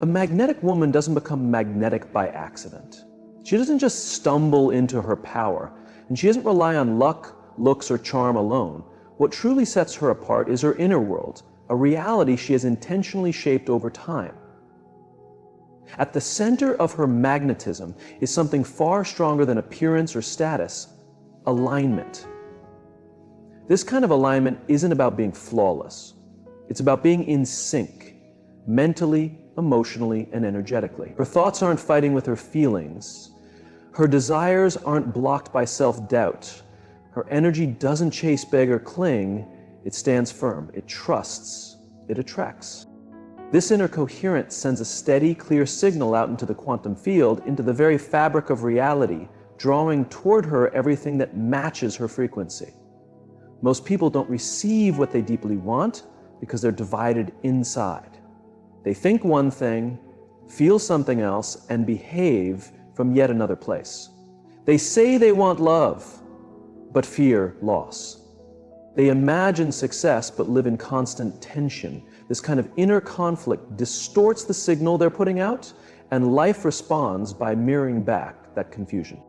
A magnetic woman doesn't become magnetic by accident. She doesn't just stumble into her power, and she doesn't rely on luck, looks, or charm alone. What truly sets her apart is her inner world, a reality she has intentionally shaped over time. At the center of her magnetism is something far stronger than appearance or status: alignment. This kind of alignment isn't about being flawless. It's about being in sync, mentally, emotionally, and energetically. Her thoughts aren't fighting with her feelings. Her desires aren't blocked by self-doubt. Her energy doesn't chase, beg, or cling. It stands firm. It trusts. It attracts. This inner coherence sends a steady, clear signal out into the quantum field, into the very fabric of reality, drawing toward her everything that matches her frequency. Most people don't receive what they deeply want because they're divided inside. They think one thing, feel something else, and behave from yet another place. They say they want love, but fear loss. They imagine success, but live in constant tension. This kind of inner conflict distorts the signal they're putting out, and life responds by mirroring back that confusion.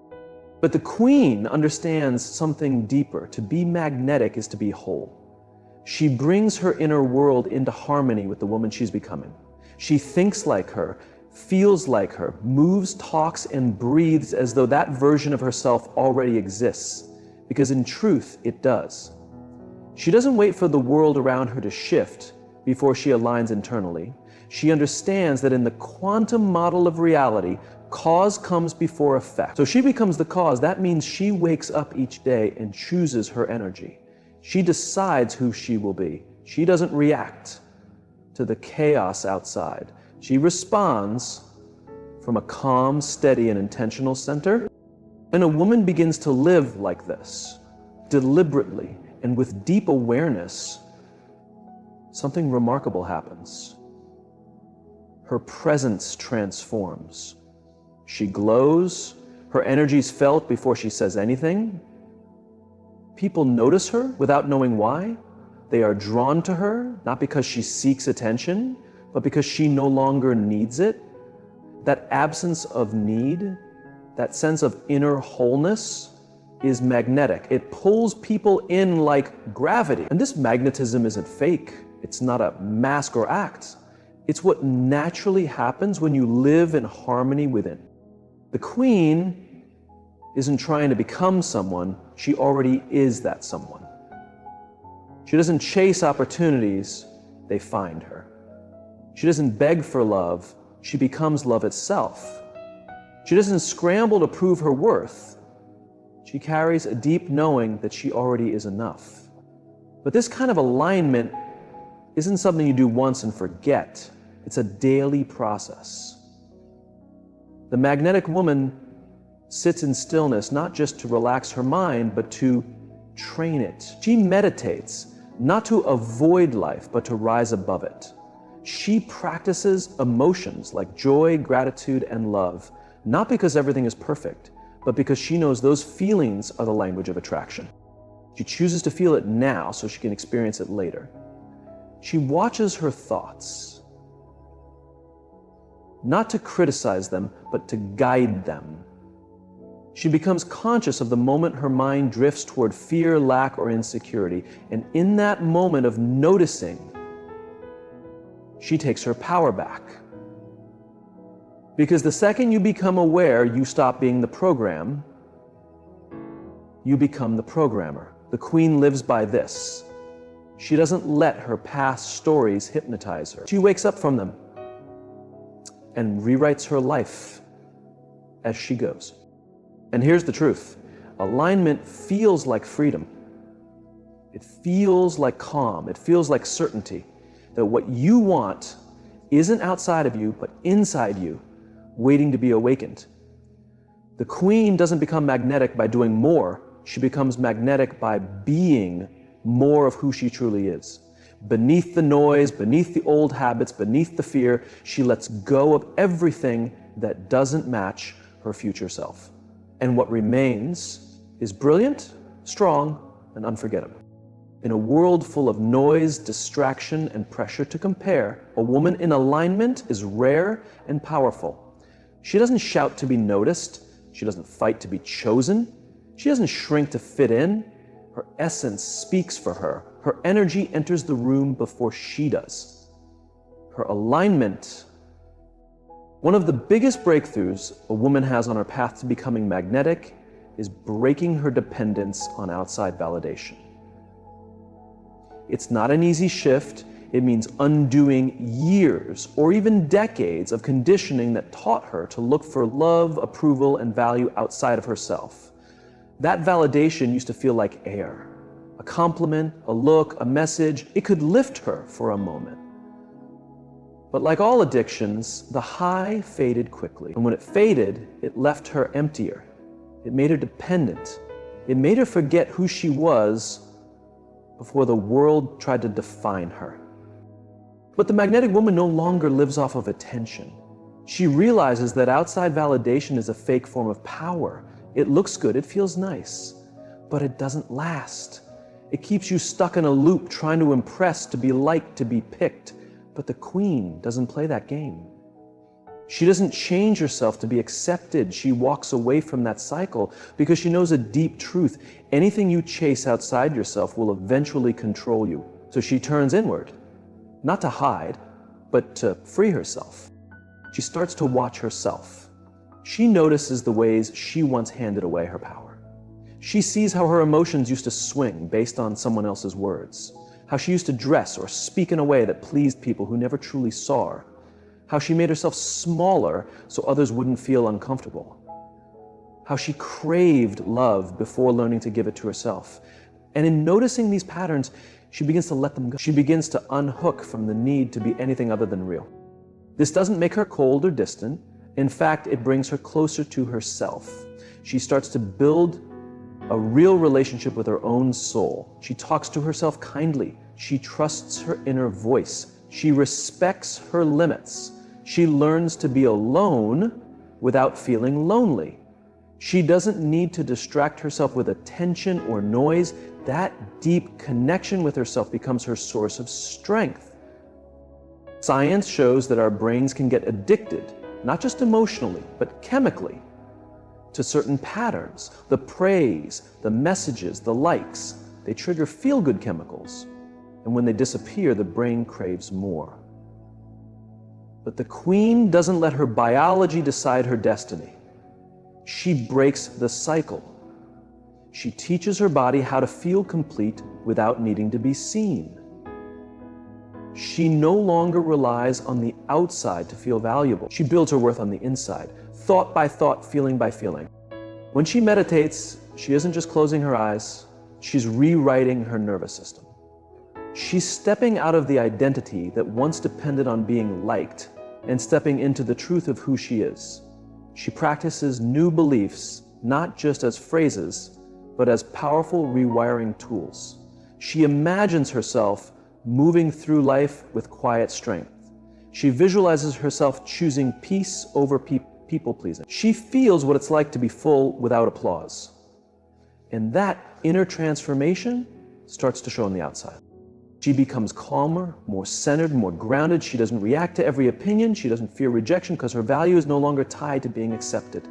But the Queen understands something deeper. To be magnetic is to be whole. She brings her inner world into harmony with the woman she's becoming. She thinks like her, feels like her, moves, talks, and breathes as though that version of herself already exists, because in truth, it does. She doesn't wait for the world around her to shift before she aligns internally. She understands that in the quantum model of reality, cause comes before effect. So she becomes the cause. That means she wakes up each day and chooses her energy. She decides who she will be. She doesn't react to the chaos outside. She responds from a calm, steady, and intentional center. And a woman begins to live like this, deliberately and with deep awareness. Something remarkable happens. Her presence transforms. She glows. Her energy is felt before she says anything. People notice her without knowing why. They are drawn to her, not because she seeks attention, but because she no longer needs it. That absence of need, that sense of inner wholeness, is magnetic. It pulls people in like gravity. And this magnetism isn't fake. It's not a mask or act. It's what naturally happens when you live in harmony within. The Queen isn't trying to become someone. She already is that someone. She doesn't chase opportunities, they find her. She doesn't beg for love, she becomes love itself. She doesn't scramble to prove her worth. She carries a deep knowing that she already is enough. But this kind of alignment isn't something you do once and forget. It's a daily process. The magnetic woman sits in stillness, not just to relax her mind, but to train it. She meditates, not to avoid life, but to rise above it. She practices emotions like joy, gratitude, and love, not because everything is perfect, but because she knows those feelings are the language of attraction. She chooses to feel it now so she can experience it later. She watches her thoughts, not to criticize them, but to guide them. She becomes conscious of the moment her mind drifts toward fear, lack, or insecurity. And in that moment of noticing, she takes her power back. Because the second you become aware, you stop being the program, you become the programmer. The Queen lives by this. She doesn't let her past stories hypnotize her. She wakes up from them and rewrites her life as she goes. And here's the truth. Alignment feels like freedom. It feels like calm. It feels like certainty that what you want isn't outside of you, but inside you, waiting to be awakened. The Queen doesn't become magnetic by doing more. She becomes magnetic by being more of who she truly is. Beneath the noise, beneath the old habits, beneath the fear, she lets go of everything that doesn't match her future self. And what remains is brilliant, strong, and unforgettable. In a world full of noise, distraction, and pressure to compare, a woman in alignment is rare and powerful. She doesn't shout to be noticed. She doesn't fight to be chosen. She doesn't shrink to fit in. Her essence speaks for her. Her energy enters the room before she does. Her alignment. One of the biggest breakthroughs a woman has on her path to becoming magnetic is breaking her dependence on outside validation. It's not an easy shift. It means undoing years or even decades of conditioning that taught her to look for love, approval, and value outside of herself. That validation used to feel like air. A compliment, a look, a message, it could lift her for a moment. But like all addictions, the high faded quickly. And when it faded, it left her emptier. It made her dependent. It made her forget who she was before the world tried to define her. But the magnetic woman no longer lives off of attention. She realizes that outside validation is a fake form of power. It looks good, it feels nice, but it doesn't last. It keeps you stuck in a loop trying to impress, to be liked, to be picked. But the queen doesn't play that game. She doesn't change herself to be accepted. She walks away from that cycle because she knows a deep truth. Anything you chase outside yourself will eventually control you. So she turns inward, not to hide, but to free herself. She starts to watch herself. She notices the ways she once handed away her power. She sees how her emotions used to swing based on someone else's words, how she used to dress or speak in a way that pleased people who never truly saw her, how she made herself smaller so others wouldn't feel uncomfortable, how she craved love before learning to give it to herself. And in noticing these patterns, she begins to let them go. She begins to unhook from the need to be anything other than real. This doesn't make her cold or distant. In fact, it brings her closer to herself. She starts to build a real relationship with her own soul. She talks to herself kindly. She trusts her inner voice. She respects her limits. She learns to be alone without feeling lonely. She doesn't need to distract herself with attention or noise. That deep connection with herself becomes her source of strength. Science shows that our brains can get addicted, not just emotionally, but chemically, to certain patterns. The praise, the messages, the likes, they trigger feel-good chemicals. And when they disappear, the brain craves more. But the queen doesn't let her biology decide her destiny. She breaks the cycle. She teaches her body how to feel complete without needing to be seen. She no longer relies on the outside to feel valuable. She builds her worth on the inside, thought by thought, feeling by feeling. When she meditates, she isn't just closing her eyes, she's rewriting her nervous system. She's stepping out of the identity that once depended on being liked and stepping into the truth of who she is. She practices new beliefs, not just as phrases, but as powerful rewiring tools. She imagines herself moving through life with quiet strength. She visualizes herself choosing peace over people-pleasing. She feels what it's like to be full without applause. And that inner transformation starts to show on the outside. She becomes calmer, more centered, more grounded. She doesn't react to every opinion. She doesn't fear rejection because her value is no longer tied to being accepted.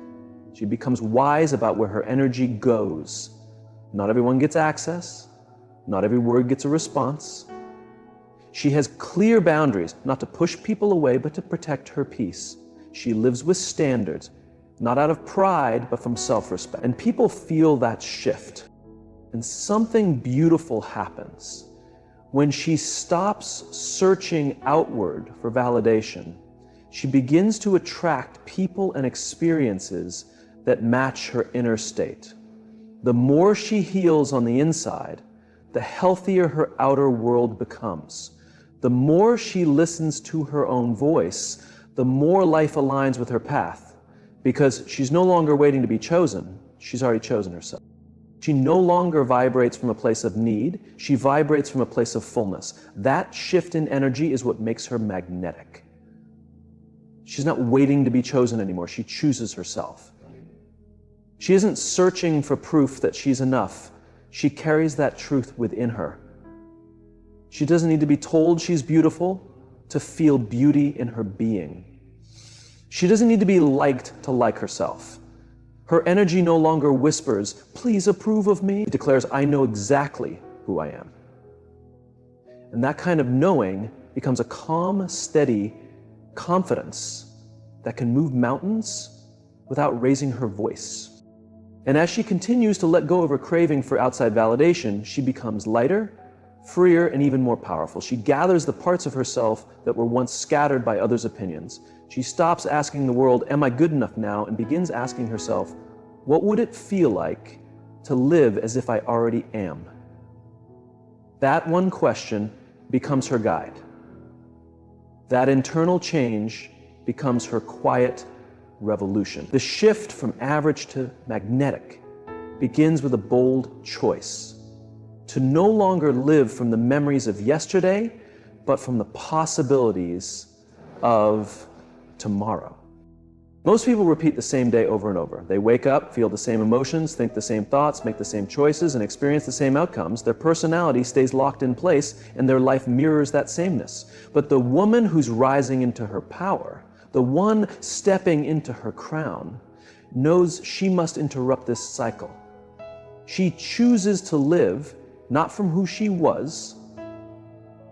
She becomes wise about where her energy goes. Not everyone gets access. Not every word gets a response. She has clear boundaries, not to push people away, but to protect her peace. She lives with standards, not out of pride, but from self-respect. And people feel that shift. And something beautiful happens. When she stops searching outward for validation, she begins to attract people and experiences that match her inner state. The more she heals on the inside, the healthier her outer world becomes. The more she listens to her own voice, the more life aligns with her path, because she's no longer waiting to be chosen, she's already chosen herself. She no longer vibrates from a place of need, she vibrates from a place of fullness. That shift in energy is what makes her magnetic. She's not waiting to be chosen anymore, she chooses herself. She isn't searching for proof that she's enough. She carries that truth within her. She doesn't need to be told she's beautiful to feel beauty in her being. She doesn't need to be liked to like herself. Her energy no longer whispers, "Please approve of me." It declares, "I know exactly who I am." And that kind of knowing becomes a calm, steady confidence that can move mountains without raising her voice. And as she continues to let go of her craving for outside validation, she becomes lighter, freer, and even more powerful. She gathers the parts of herself that were once scattered by others' opinions. She stops asking the world, "Am I good enough now?" and begins asking herself, "What would it feel like to live as if I already am?" That one question becomes her guide. That internal change becomes her quiet revolution. The shift from average to magnetic begins with a bold choice to no longer live from the memories of yesterday, but from the possibilities of tomorrow. Most people repeat the same day over and over. They wake up, feel the same emotions, think the same thoughts, make the same choices, and experience the same outcomes. Their personality stays locked in place, and their life mirrors that sameness. But the woman who's rising into her power, the one stepping into her crown, knows she must interrupt this cycle. She chooses to live not from who she was,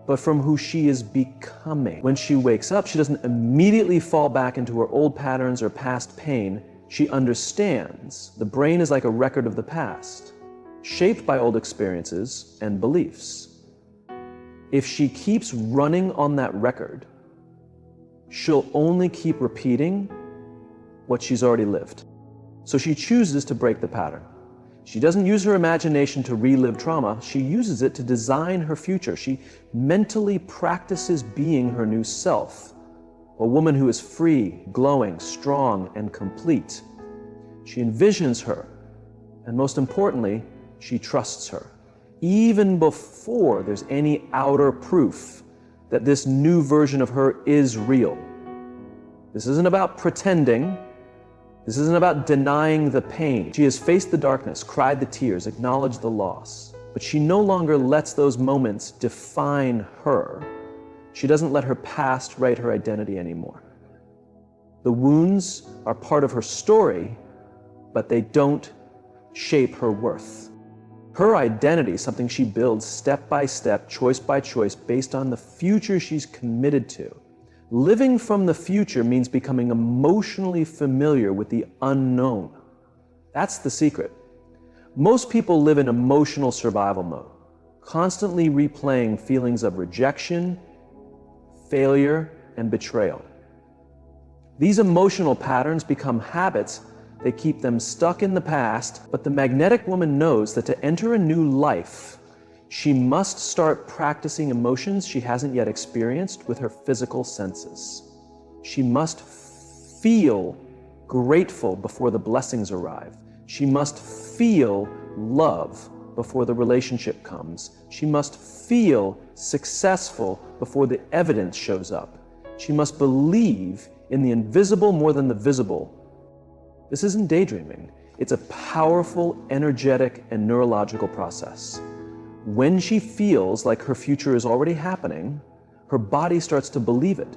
but from who she is becoming. When she wakes up, she doesn't immediately fall back into her old patterns or past pain. She understands. The brain is like a record of the past, shaped by old experiences and beliefs. If she keeps running on that record, she'll only keep repeating what she's already lived. So she chooses to break the pattern. She doesn't use her imagination to relive trauma. She uses it to design her future. She mentally practices being her new self, a woman who is free, glowing, strong, and complete. She envisions her, and most importantly, she trusts her, even before there's any outer proof that this new version of her is real. This isn't about pretending. This isn't about denying the pain. She has faced the darkness, cried the tears, acknowledged the loss, but she no longer lets those moments define her. She doesn't let her past write her identity anymore. The wounds are part of her story, but they don't shape her worth. Her identity, something she builds step by step, choice by choice, based on the future she's committed to. Living from the future means becoming emotionally familiar with the unknown. That's the secret. Most people live in emotional survival mode, constantly replaying feelings of rejection, failure, and betrayal. These emotional patterns become habits. They keep them stuck in the past, but the magnetic woman knows that to enter a new life, she must start practicing emotions she hasn't yet experienced with her physical senses. She must feel grateful before the blessings arrive. She must feel love before the relationship comes. She must feel successful before the evidence shows up. She must believe in the invisible more than the visible. This isn't daydreaming. It's a powerful, energetic, and neurological process. When she feels like her future is already happening, her body starts to believe it.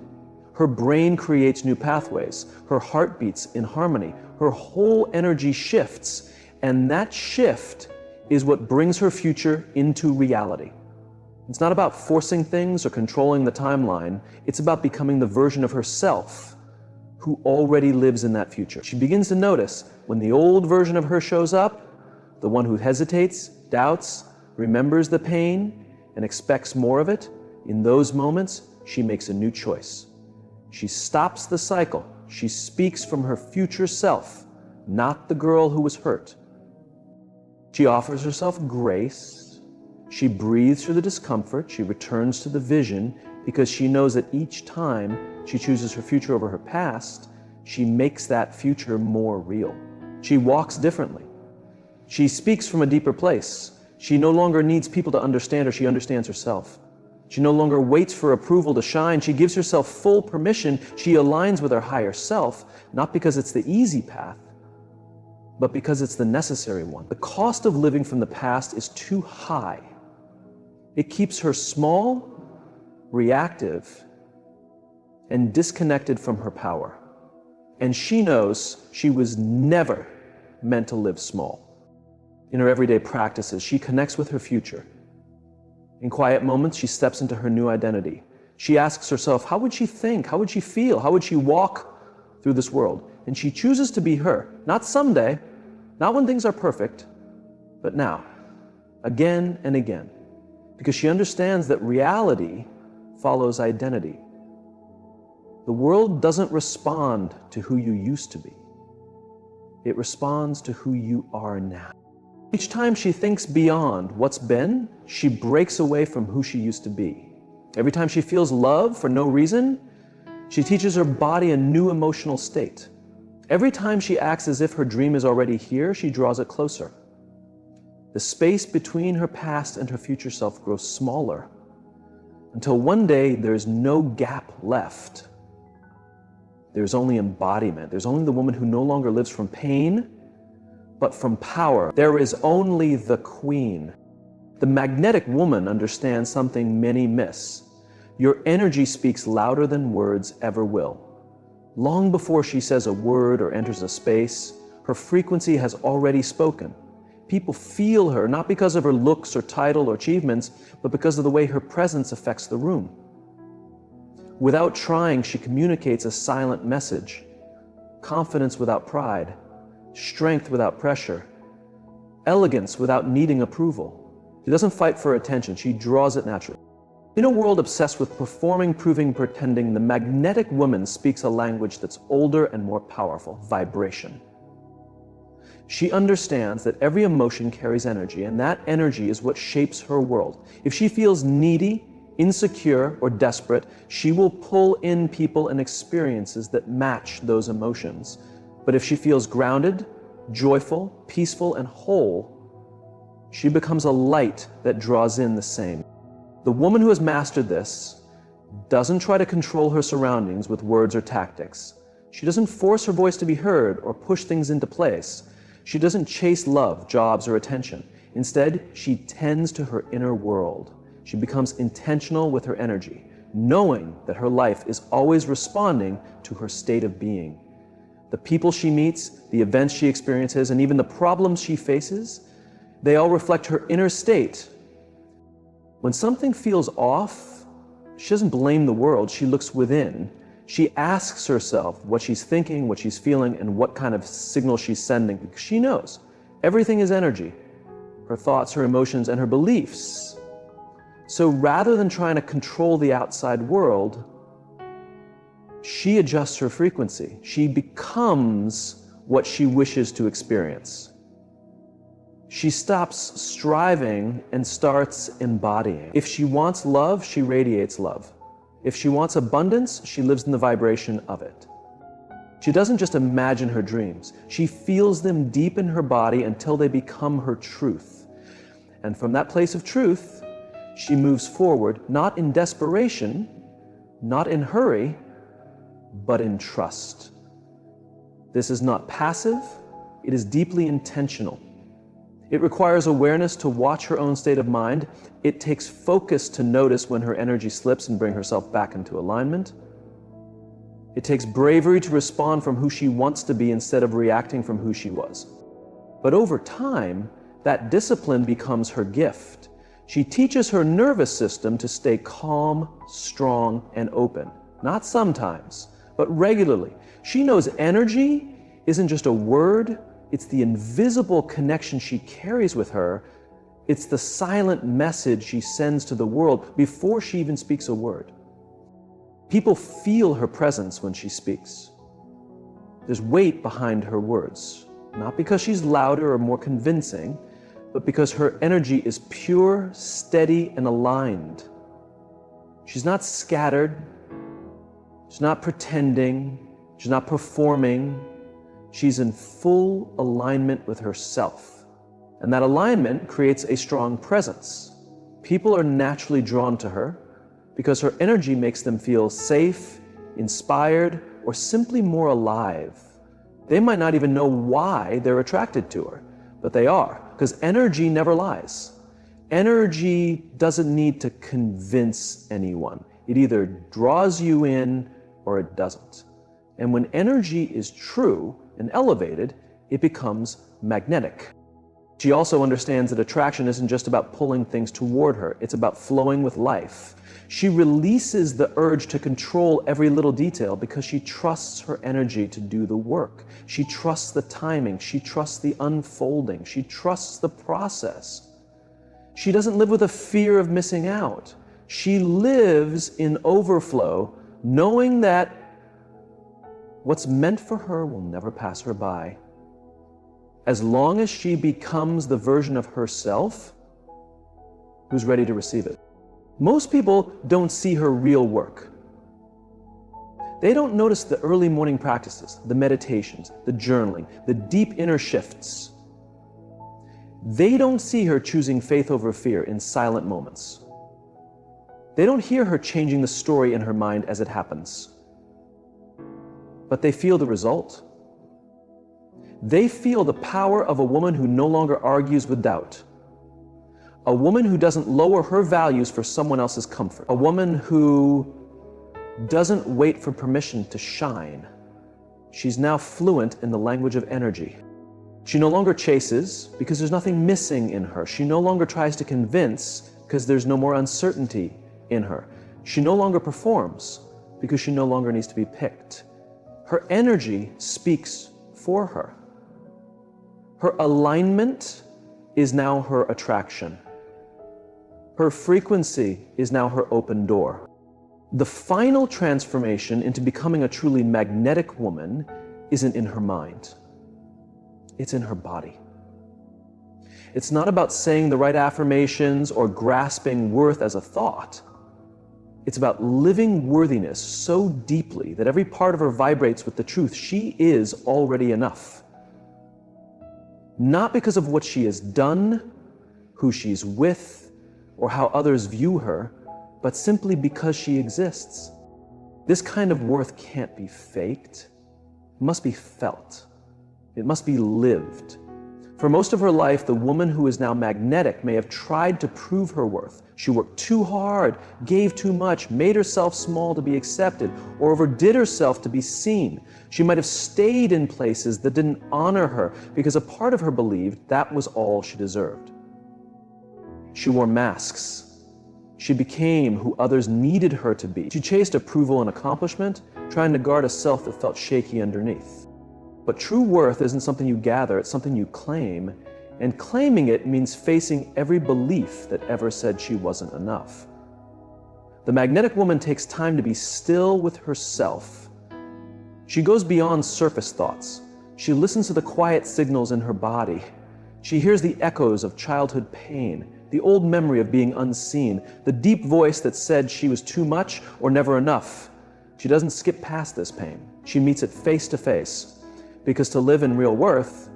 Her brain creates new pathways. Her heart beats in harmony. Her whole energy shifts, and that shift is what brings her future into reality. It's not about forcing things or controlling the timeline. It's about becoming the version of herself who already lives in that future. She begins to notice when the old version of her shows up, the one who hesitates, doubts, remembers the pain, and expects more of it. In those moments, she makes a new choice. She stops the cycle. She speaks from her future self, not the girl who was hurt. She offers herself grace. She breathes through the discomfort. She returns to the vision because she knows that each time she chooses her future over her past, she makes that future more real. She walks differently. She speaks from a deeper place. She no longer needs people to understand her. She understands herself. She no longer waits for approval to shine. She gives herself full permission. She aligns with her higher self, not because it's the easy path, but because it's the necessary one. The cost of living from the past is too high. It keeps her small, reactive, and disconnected from her power. And she knows she was never meant to live small. In her everyday practices, she connects with her future. In quiet moments, she steps into her new identity. She asks herself, how would she think? How would she feel? How would she walk through this world? And she chooses to be her, not someday, not when things are perfect, but now, again and again, because she understands that reality follows identity. The world doesn't respond to who you used to be. It responds to who you are now. Each time she thinks beyond what's been, she breaks away from who she used to be. Every time she feels love for no reason, she teaches her body a new emotional state. Every time she acts as if her dream is already here, she draws it closer. The space between her past and her future self grows smaller until one day there's no gap left. There's only embodiment. There's only the woman who no longer lives from pain, but from power. There is only the queen. The magnetic woman understands something many miss. Your energy speaks louder than words ever will. Long before she says a word or enters a space, her frequency has already spoken. People feel her, not because of her looks or title or achievements, but because of the way her presence affects the room. Without trying, she communicates a silent message. Confidence without pride, strength without pressure, elegance without needing approval. She doesn't fight for attention, she draws it naturally. In a world obsessed with performing, proving, pretending, the magnetic woman speaks a language that's older and more powerful: vibration. She understands that every emotion carries energy, and that energy is what shapes her world. If she feels needy, insecure, or desperate, she will pull in people and experiences that match those emotions. But if she feels grounded, joyful, peaceful, and whole, she becomes a light that draws in the same. The woman who has mastered this doesn't try to control her surroundings with words or tactics. She doesn't force her voice to be heard or push things into place. She doesn't chase love, jobs, or attention. Instead, she tends to her inner world. She becomes intentional with her energy, knowing that her life is always responding to her state of being. The people she meets, the events she experiences, and even the problems she faces, they all reflect her inner state. When something feels off, she doesn't blame the world, she looks within. She asks herself what she's thinking, what she's feeling, and what kind of signal she's sending, because she knows everything is energy. Her thoughts, her emotions, and her beliefs. So rather than trying to control the outside world, she adjusts her frequency. She becomes what she wishes to experience. She stops striving and starts embodying. If she wants love, she radiates love. If she wants abundance, she lives in the vibration of it. She doesn't just imagine her dreams. She feels them deep in her body until they become her truth. And from that place of truth, she moves forward, not in desperation, not in hurry, but in trust. This is not passive, it is deeply intentional. It requires awareness to watch her own state of mind. It takes focus to notice when her energy slips and bring herself back into alignment. It takes bravery to respond from who she wants to be instead of reacting from who she was. But over time, that discipline becomes her gift. She teaches her nervous system to stay calm, strong, and open. Not sometimes, but regularly. She knows energy isn't just a word, it's the invisible connection she carries with her. It's the silent message she sends to the world before she even speaks a word. People feel her presence when she speaks. There's weight behind her words, not because she's louder or more convincing, but because her energy is pure, steady, and aligned. She's not scattered. She's not pretending. She's not performing. She's in full alignment with herself. And that alignment creates a strong presence. People are naturally drawn to her because her energy makes them feel safe, inspired, or simply more alive. They might not even know why they're attracted to her, but they are, because energy never lies. Energy doesn't need to convince anyone. It either draws you in or it doesn't. And when energy is true and elevated, it becomes magnetic. She also understands that attraction isn't just about pulling things toward her, it's about flowing with life. She releases the urge to control every little detail because she trusts her energy to do the work. She trusts the timing, she trusts the unfolding, she trusts the process. She doesn't live with a fear of missing out. She lives in overflow, knowing that what's meant for her will never pass her by. As long as she becomes the version of herself who's ready to receive it. Most people don't see her real work. They don't notice the early morning practices, the meditations, the journaling, the deep inner shifts. They don't see her choosing faith over fear in silent moments. They don't hear her changing the story in her mind as it happens. But they feel the result. They feel the power of a woman who no longer argues with doubt. A woman who doesn't lower her values for someone else's comfort. A woman who doesn't wait for permission to shine. She's now fluent in the language of energy. She no longer chases because there's nothing missing in her. She no longer tries to convince because there's no more uncertainty in her. She no longer performs because she no longer needs to be picked. Her energy speaks for her. Her alignment is now her attraction. Her frequency is now her open door. The final transformation into becoming a truly magnetic woman isn't in her mind. It's in her body. It's not about saying the right affirmations or grasping worth as a thought. It's about living worthiness so deeply that every part of her vibrates with the truth. She is already enough. Not because of what she has done, who she's with, or how others view her, but simply because she exists. This kind of worth can't be faked. It must be felt. It must be lived. For most of her life, the woman who is now magnetic may have tried to prove her worth. She worked too hard, gave too much, made herself small to be accepted, or overdid herself to be seen. She might have stayed in places that didn't honor her because a part of her believed that was all she deserved. She wore masks. She became who others needed her to be. She chased approval and accomplishment, trying to guard a self that felt shaky underneath. But true worth isn't something you gather, it's something you claim, and claiming it means facing every belief that ever said she wasn't enough. The magnetic woman takes time to be still with herself. She goes beyond surface thoughts. She listens to the quiet signals in her body. She hears the echoes of childhood pain, the old memory of being unseen, the deep voice that said she was too much or never enough. She doesn't skip past this pain. She meets it face to face. Because to live in real worth,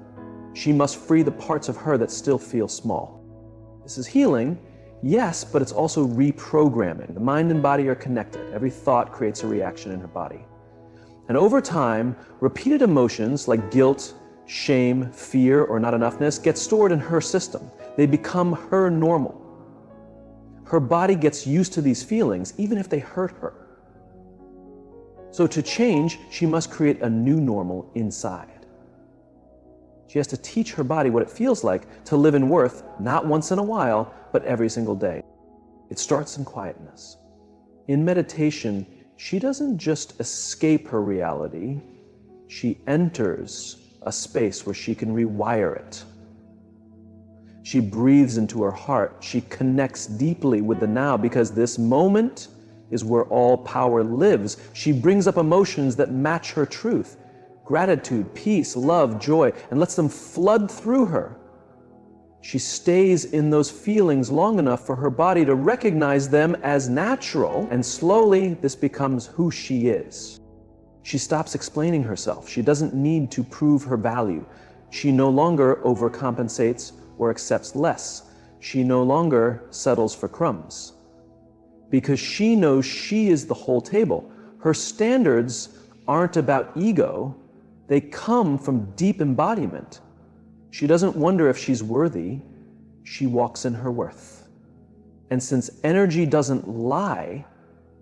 she must free the parts of her that still feel small. This is healing, yes, but it's also reprogramming. The mind and body are connected. Every thought creates a reaction in her body. And over time, repeated emotions like guilt, shame, fear, or not enoughness get stored in her system. They become her normal. Her body gets used to these feelings, even if they hurt her. So to change, she must create a new normal inside. She has to teach her body what it feels like to live in worth, not once in a while, but every single day. It starts in quietness. In meditation, she doesn't just escape her reality, she enters a space where she can rewire it. She breathes into her heart. She connects deeply with the now because this moment is where all power lives. She brings up emotions that match her truth. Gratitude, peace, love, joy, and lets them flood through her. She stays in those feelings long enough for her body to recognize them as natural, and slowly this becomes who she is. She stops explaining herself. She doesn't need to prove her value. She no longer overcompensates or accepts less. She no longer settles for crumbs. Because she knows she is the whole table. Her standards aren't about ego. They come from deep embodiment. She doesn't wonder if she's worthy. She walks in her worth. And since energy doesn't lie,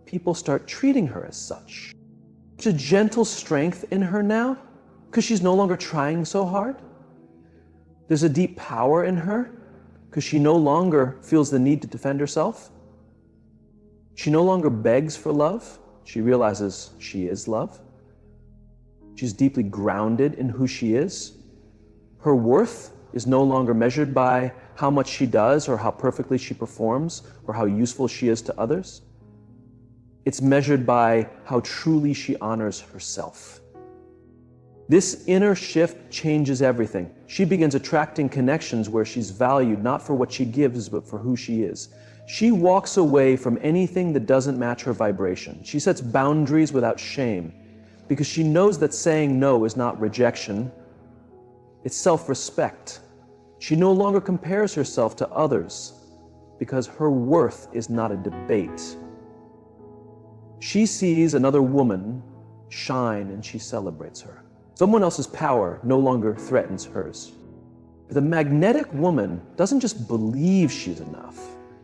people start treating her as such. There's a gentle strength in her now because she's no longer trying so hard. There's a deep power in her because she no longer feels the need to defend herself. She no longer begs for love. She realizes she is love. She's deeply grounded in who she is. Her worth is no longer measured by how much she does or how perfectly she performs or how useful she is to others. It's measured by how truly she honors herself. This inner shift changes everything. She begins attracting connections where she's valued not for what she gives, but for who she is. She walks away from anything that doesn't match her vibration. She sets boundaries without shame because she knows that saying no is not rejection, it's self-respect. She no longer compares herself to others because her worth is not a debate. She sees another woman shine and she celebrates her. Someone else's power no longer threatens hers. The magnetic woman doesn't just believe she's enough.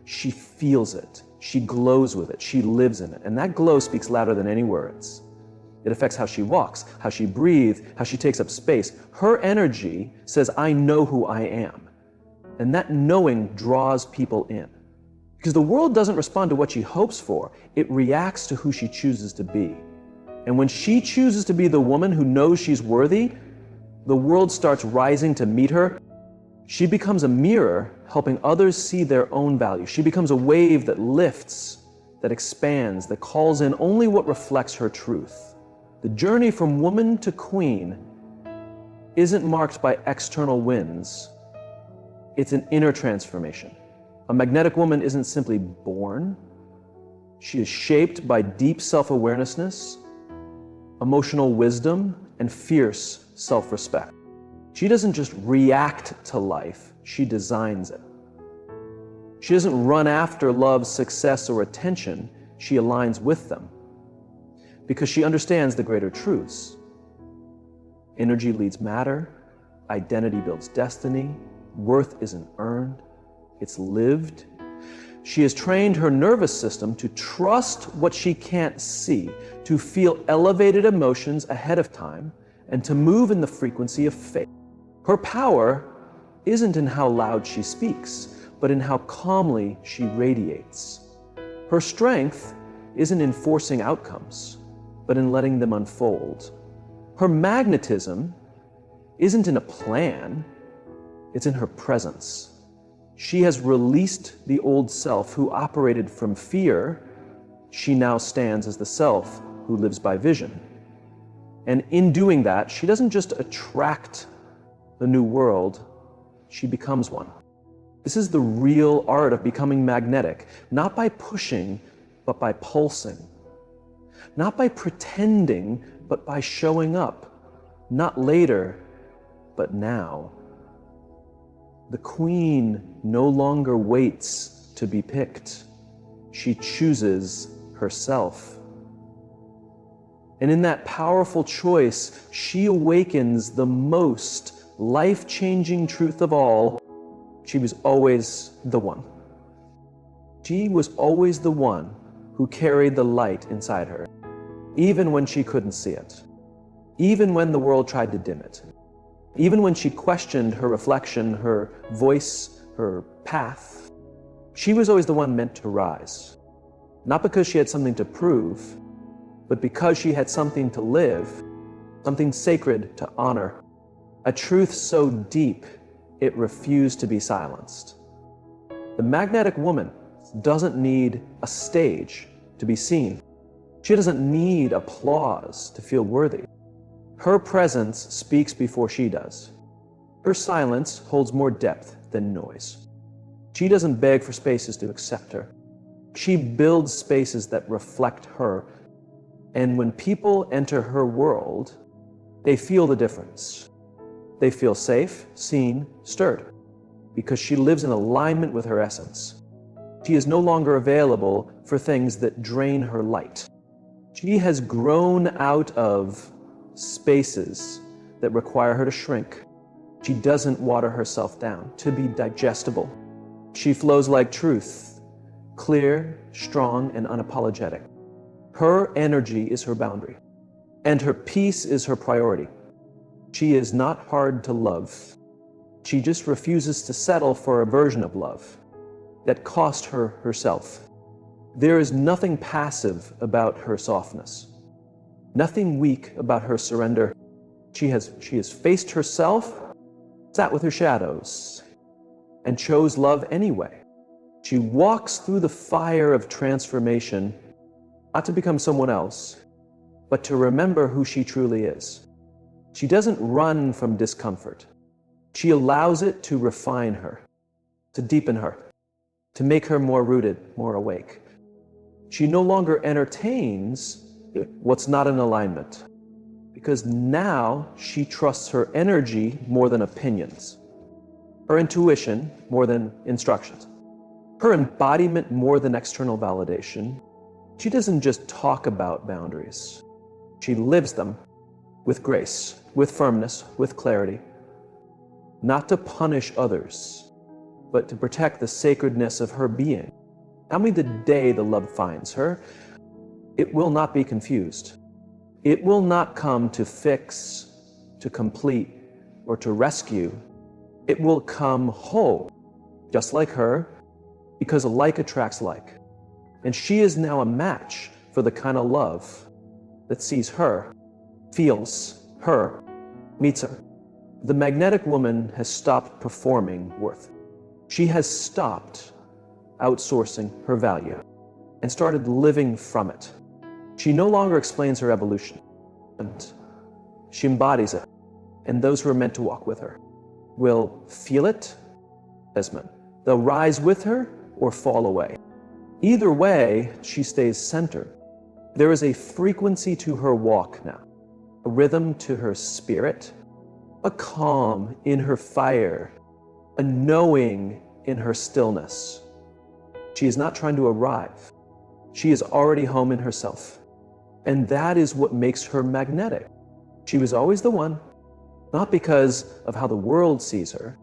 She feels it. She glows with it. She lives in it. And that glow speaks louder than any words. It affects how she walks, how she breathes, how she takes up space. Her energy says, I know who I am. And that knowing draws people in. Because the world doesn't respond to what she hopes for. It reacts to who she chooses to be. And when she chooses to be the woman who knows she's worthy, the world starts rising to meet her. She becomes a mirror, helping others see their own value. She becomes a wave that lifts, that expands, that calls in only what reflects her truth. The journey from woman to queen isn't marked by external wins. It's an inner transformation. A magnetic woman isn't simply born. She is shaped by deep self-awareness, emotional wisdom, and fierce self-respect. She doesn't just react to life, she designs it. She doesn't run after love, success, or attention, she aligns with them. Because she understands the greater truths. Energy leads matter, identity builds destiny, worth isn't earned, it's lived. She has trained her nervous system to trust what she can't see, to feel elevated emotions ahead of time, and to move in the frequency of faith. Her power isn't in how loud she speaks, but in how calmly she radiates. Her strength isn't in forcing outcomes, but in letting them unfold. Her magnetism isn't in a plan, it's in her presence. She has released the old self who operated from fear. She now stands as the self who lives by vision. And in doing that, she doesn't just attract the new world, she becomes one. This is the real art of becoming magnetic, not by pushing, but by pulsing. Not by pretending, but by showing up. Not later, but now. The queen no longer waits to be picked. She chooses herself. And in that powerful choice, she awakens the most life-changing truth of all. She was always the one. She was always the one who carried the light inside her, even when she couldn't see it, even when the world tried to dim it, even when she questioned her reflection, her voice, her path. She was always the one meant to rise, not because she had something to prove, but because she had something to live, something sacred to honor, a truth so deep it refused to be silenced. The magnetic woman doesn't need a stage to be seen. She doesn't need applause to feel worthy. Her presence speaks before she does. Her silence holds more depth than noise. She doesn't beg for spaces to accept her. She builds spaces that reflect her. And when people enter her world, they feel the difference. They feel safe, seen, stirred, because she lives in alignment with her essence. She is no longer available for things that drain her light. She has grown out of spaces that require her to shrink. She doesn't water herself down to be digestible. She flows like truth, clear, strong, and unapologetic. Her energy is her boundary, and her peace is her priority. She is not hard to love. She just refuses to settle for a version of love that cost her herself. There is nothing passive about her softness, nothing weak about her surrender. She has faced herself, sat with her shadows, and chose love anyway. She walks through the fire of transformation, not to become someone else, but to remember who she truly is. She doesn't run from discomfort. She allows it to refine her, to deepen her, to make her more rooted, more awake. She no longer entertains what's not in alignment, because now she trusts her energy more than opinions, her intuition more than instructions, her embodiment more than external validation. She doesn't just talk about boundaries. She lives them with grace, with firmness, with clarity, not to punish others, but to protect the sacredness of her being. Tell me the day the love finds her, it will not be confused. It will not come to fix, to complete, or to rescue. It will come whole, just like her, because like attracts like. And she is now a match for the kind of love that sees her, feels her, meets her. The magnetic woman has stopped performing worth. She has stopped outsourcing her value and started living from it. She no longer explains her evolution, and she embodies it. And those who are meant to walk with her will feel it as men. They'll rise with her or fall away. Either way, she stays centered. There is a frequency to her walk now, a rhythm to her spirit, a calm in her fire, a knowing in her stillness. She is not trying to arrive. She is already home in herself. And that is what makes her magnetic. She was always the one, not because of how the world sees her,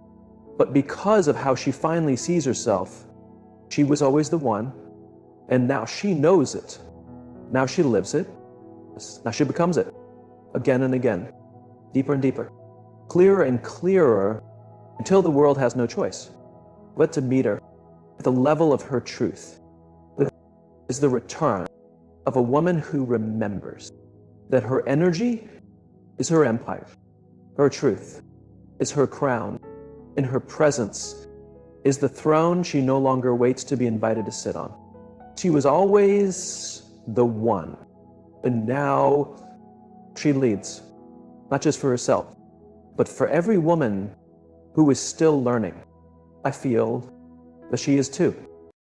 but because of how she finally sees herself. She was always the one, and now she knows it. Now she lives it. Now she becomes it, again and again, deeper and deeper, clearer and clearer, until the world has no choice but to meet her at the level of her truth. This is the return of a woman who remembers that her energy is her empire, her truth is her crown, and her presence is the throne she no longer waits to be invited to sit on. She was always the one, and now she leads, not just for herself, but for every woman who is still learning. I feel that she is too.